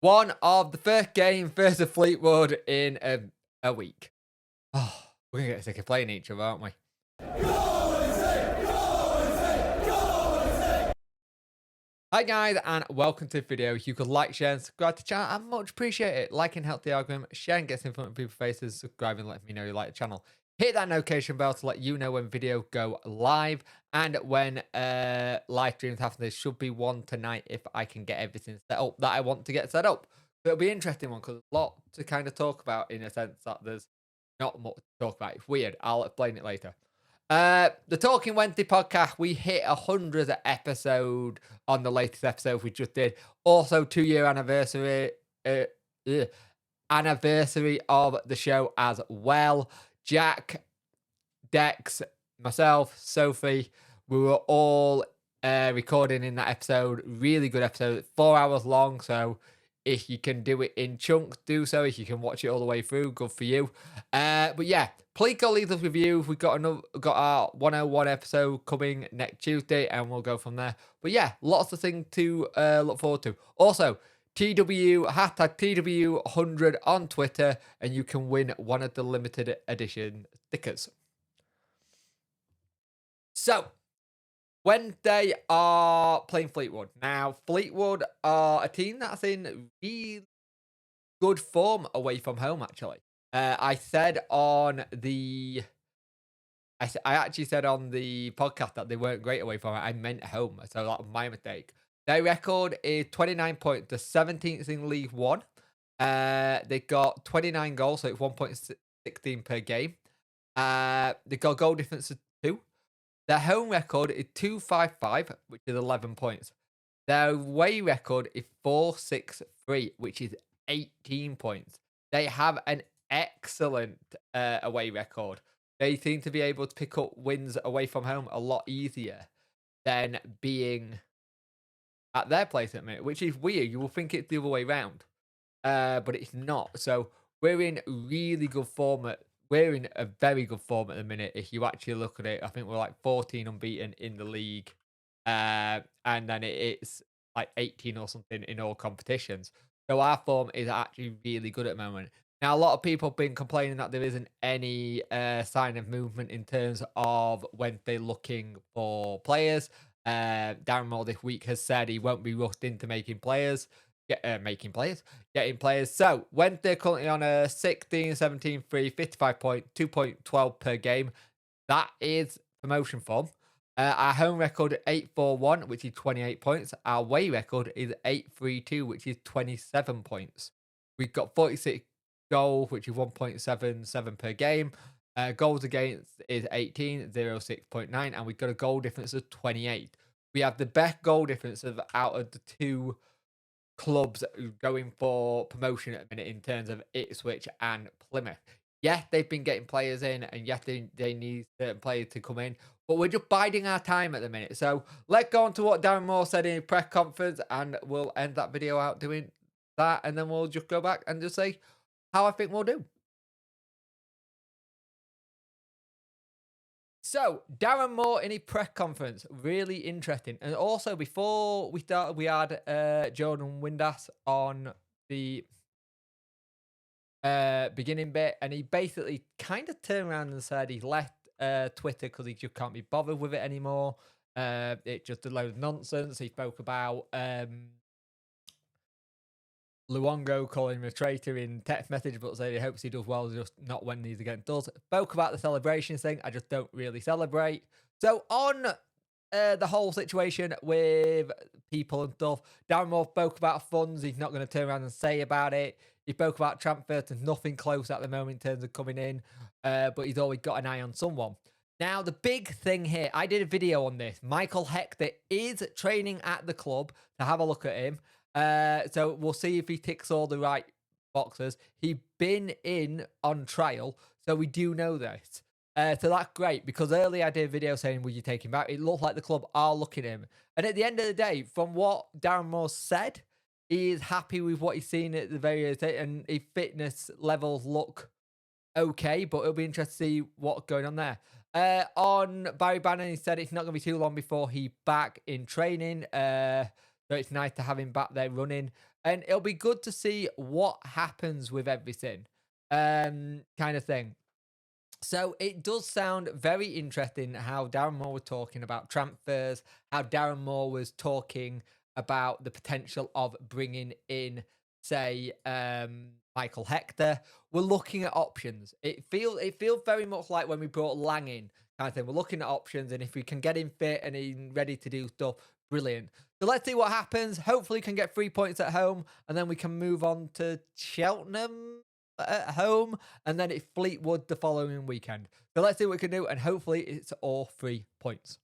one of the first game versus Fleetwood in a week. Oh, we're going to get sick of playing each other, aren't we? Hi guys, and welcome to the video. You could like, share, and subscribe to the channel. I much appreciate it. Liking helps the algorithm, sharing gets in front of people's faces, subscribing lets me know you like the channel. Hit that notification bell to let you know when videos go live and when live streams happen. There should be one tonight if I can get everything set up that I want to get set up. But it'll be an interesting one because there's a lot to kind of talk about in a sense that there's not much to talk about. It's weird. I'll explain it later. The Talking Wednesday podcast, we hit 100th episode on the latest episode we just did. Also, 2-year anniversary anniversary of the show as well. Jack, Dex, myself, Sophie, we were all recording in that episode. Really good episode, 4 hours long. So if you can do it in chunks, do so. If you can watch it all the way through, good for you. But yeah, please go leave us reviews. We've got our 101 episode coming next Tuesday, and we'll go from there. But yeah, lots of things to look forward to. Also, hashtag TW100 on Twitter, and you can win one of the limited edition stickers. So, when they are playing Fleetwood. Now, Fleetwood are a team that's in really good form away from home, actually. I actually said on the podcast that they weren't great away from it. I meant home, so that was my mistake. Their record is 29 points, the 17th in League One. They got 29 goals, so it's 1.16 per game. They got goal difference of 2. Their home record is 255, which is 11 points. Their away record is 463, which is 18 points. They have an excellent away record. They seem to be able to pick up wins away from home a lot easier than being at their place at the minute, which is weird. You will think it's the other way around, but it's not. So we're in really good form. We're in a very good form at the minute. If you actually look at it, I think we're like 14 unbeaten in the league. And then it's like 18 or something in all competitions. So our form is actually really good at the moment. Now, a lot of people have been complaining that there isn't any sign of movement in terms of when they're looking for players. Darren Moore this week has said he won't be rushed into making players. Getting players. So, when they're currently on a 16, 17, 3, 55 point, 2.12 per game, that is promotion form. Our home record 841, which is 28 points. Our away record is 832, which is 27 points. We've got 46 goals, which is 1.77 per game. Goals against is 18, 0.6.9, and we've got a goal difference of 28. We have the best goal difference out of the two clubs going for promotion at the minute in terms of Ipswich and Plymouth. Yes, they've been getting players in, and yes, they need certain players to come in, but we're just biding our time at the minute. So let's go on to what Darren Moore said in a press conference, and we'll end that video out doing that, and then we'll just go back and just say how I think we'll do. So, Darren Moore in a press conference, really interesting. And also, before we started, we had JOSH WINDASS on the beginning bit, and he basically kind of turned around and said he left Twitter because he just can't be bothered with it anymore. It's just a load of nonsense. He spoke about Luongo calling him a traitor in text message, but said he hopes he does well, just not when he's against us. Spoke about the celebration thing. I just don't really celebrate. So on the whole situation with people and stuff, Darren Moore spoke about funds. He's not going to turn around and say about it. He spoke about transfers. There's nothing close at the moment in terms of coming in, but he's always got an eye on someone. Now, the big thing here, I did a video on this. Michael Hector is training at the club, to have a look at him. So we'll see if he ticks all the right boxes. He's been in on trial, so we do know this. So that's great, because earlier I did a video saying, will you take him back? It looked like the club are looking at him. And at the end of the day, from what Darren Moore said, he is happy with what he's seen at the various, and his fitness levels look okay, but it'll be interesting to see what's going on there. On Barry Bannon, he said it's not going to be too long before he's back in training. So it's nice to have him back there running. and it'll be good to see what happens with everything, kind of thing. So it does sound very interesting how Darren Moore was talking about transfers, how Darren Moore was talking about the potential of bringing in, say, Michael Hector. We're looking at options. It feels very much like when we brought Lang in, kind of thing. We're looking at options, and if we can get him fit and he's ready to do stuff, brilliant. So let's see what happens. Hopefully, we can get 3 points at home, and then we can move on to Cheltenham at home, and then it's Fleetwood the following weekend. So let's see what we can do, and hopefully it's all 3 points.